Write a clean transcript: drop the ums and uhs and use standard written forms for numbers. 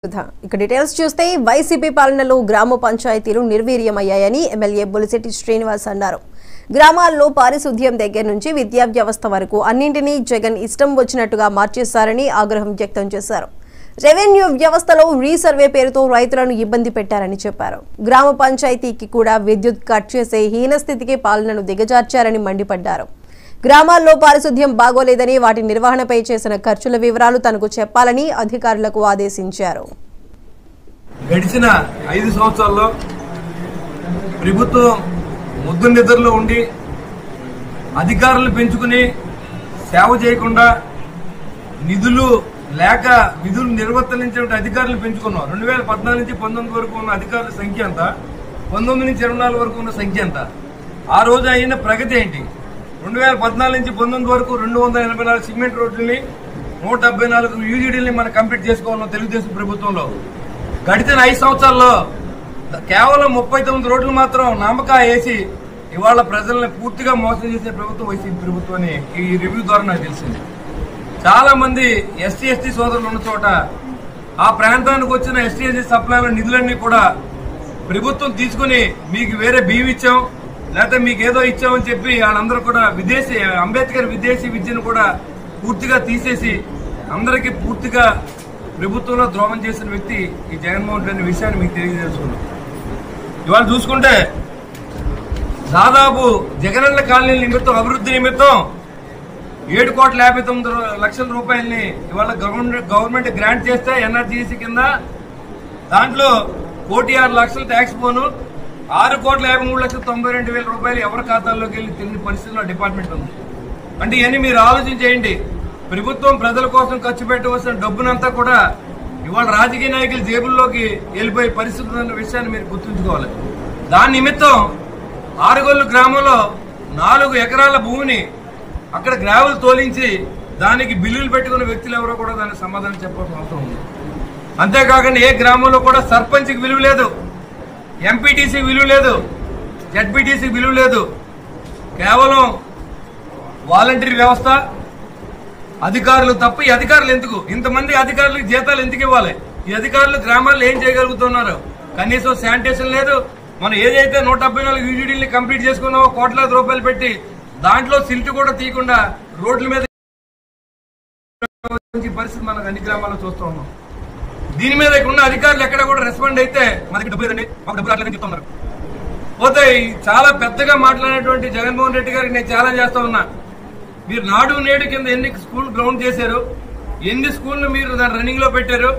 ఇక డీటెయిల్స్ చూస్తే వైసీపీ పాలనలో గ్రామ పంచాయతీలు నిర్వీర్యమయ్యాయని ఎమ్మెల్యే బొలిశెట్టి శ్రీనివాస్ అన్నారు. గ్రామాల్లో పారిశుద్ధ్యం దగ్గర నుంచి విద్యా వ్యవస్థ వరకు అన్నింటినీ జగన్ ఇష్టం వచ్చినట్టుగా మార్చేశారని ఆగ్రహం వ్యక్తం చేశారు. రెవెన్యూ వ్యవస్థలో రీసర్వే పేరుతో రైతులను ఇబ్బంది పెట్టారని చెప్పారు. గ్రామ పంచాయతీకి కూడా విద్యుత్ కట్ చేసే హీనస్థితికి పాలనను దిగజార్చారని మండిపడ్డారు. గ్రామాల్లో పారిశుద్ధ్యం బాగోలేదని వాటి నిర్వహణపై చేసిన ఖర్చుల వివరాలు తనకు చెప్పాలని అధికారులకు ఆదేశించారు. గడిచిన 5 సంవత్సరాల్లో ప్రభుత్వం ముద్దు నిద్రలో ఉండి అధికారులను పెంచుకుని సేవ చేయకుండా నిధులు లేక విధులు నిర్వర్తించే అధికారులు పెంచుకున్నాం. 2014 నుంచి 19 వరకు ఉన్న అధికారుల సంఖ్య ఎంత, 19 నుంచి 24 వరకు ఉన్న సంఖ్య ఎంత, ఆ రోజు అయిన ప్రగతి ఏంటి? 2014 నుంచి 19 వరకు 284 సిమెంట్ రోడ్లని 174 యూజీడీలని మనం కంప్లీట్ చేసుకోవాలన్నాం తెలుగుదేశం ప్రభుత్వంలో. గడిచిన 5 సంవత్సరాల్లో కేవలం 39 రోడ్లు మాత్రం నామకా వేసి ఇవాళ ప్రజల్ని పూర్తిగా మోసం చేసే ప్రభుత్వం వైసీపీ ప్రభుత్వం అని ఈ రివ్యూ ద్వారా నాకు తెలిసింది. చాలా మంది ఎస్టీ ఎస్టీ సోదరులు ఉన్న చోట ఆ ప్రాంతానికి వచ్చిన ఎస్టీ ఎస్టీ సప్లైల నిధులన్నీ కూడా ప్రభుత్వం తీసుకుని మీకు వేరే బియ్యం ఇచ్చాం లేకపోతే మీకు ఏదో ఇచ్చామని చెప్పి వాళ్ళందరూ కూడా అంబేద్కర్ విదేశీ విద్యను కూడా పూర్తిగా తీసేసి అందరికీ పూర్తిగా ప్రభుత్వంలో ద్రోహం చేసిన వ్యక్తి ఈ జగన్మోహన్ రెడ్డి అనే విషయాన్ని మీకు తెలియజేసుకున్నాం. ఇవాళ చూసుకుంటే దాదాపు జగనన్న కాలనీ నిమిత్తం అభివృద్ధి నిమిత్తం 7,59,00,000 రూపాయలని ఇవాళ గవర్నమెంట్ గ్రాంట్ చేస్తే ఎన్ఆర్జీసీ కింద దాంట్లో 1,06,00,000 ట్యాక్స్ పోను 6,53,92,000 రూపాయలు ఎవరి ఖాతాల్లోకి వెళ్లి తిరిగిన పరిస్థితుల్లో డిపార్ట్మెంట్ ఉంది. అంటే ఇవన్నీ మీరు ఆలోచించేయండి. ప్రభుత్వం ప్రజల కోసం ఖర్చు పెట్టవలసిన డబ్బునంతా కూడా ఇవాళ రాజకీయ నాయకుల జేబుల్లోకి వెళ్ళిపోయే పరిస్థితులు అన్న విషయాన్ని మీరు గుర్తుంచుకోవాలి. దాని నిమిత్తం ఆరుగొల్లు గ్రామంలో 4 ఎకరాల భూమిని అక్కడ గ్రావెల్ తోలించి దానికి బిల్లులు పెట్టుకున్న వ్యక్తులు ఎవరో కూడా దానికి సమాధానం చెప్పాల్సిన అవసరం ఉంది. అంతేకాకుండా ఏ గ్రామంలో కూడా సర్పంచ్కి విలువ లేదు, ఎంపీటీసీకి విలువ లేదు, జడ్పీటీసీకి విలువ లేదు. కేవలం వాలంటీర్ వ్యవస్థ, అధికారులు తప్ప ఈ అధికారులు ఎందుకు, ఇంతమంది అధికారులకు జీతాలు ఎందుకు ఇవ్వాలి? ఈ అధికారులు గ్రామాల్లో ఏం చేయగలుగుతున్నారు? కనీసం శానిటేషన్ లేదు. మనం ఏదైతే 174 యూజీడీని కంప్లీట్ చేసుకున్నామో కోట్లాది రూపాయలు పెట్టి దాంట్లో సిల్ట్ కూడా తీయకుండా రోడ్ల మీద పరిస్థితి మనకు అన్ని గ్రామాల్లో చూస్తూ ఉన్నాం. దీని మీద ఉన్న అధికారులు ఎక్కడ కూడా రెస్పాండ్ అయితే మనకి డబ్బు లేదండి, మాకు డబ్బు రాలేదని చెప్తున్నారు. పోతే చాలా పెద్దగా మాట్లాడినటువంటి జగన్మోహన్ రెడ్డి గారికి నేను ఛాలెంజ్ చేస్తా ఉన్నా. మీరు నాడు నేడు కింద ఎన్ని స్కూల్ గ్రౌండ్ చేశారు, ఎన్ని స్కూల్ను మీరు దాని రన్నింగ్ లో పెట్టారు,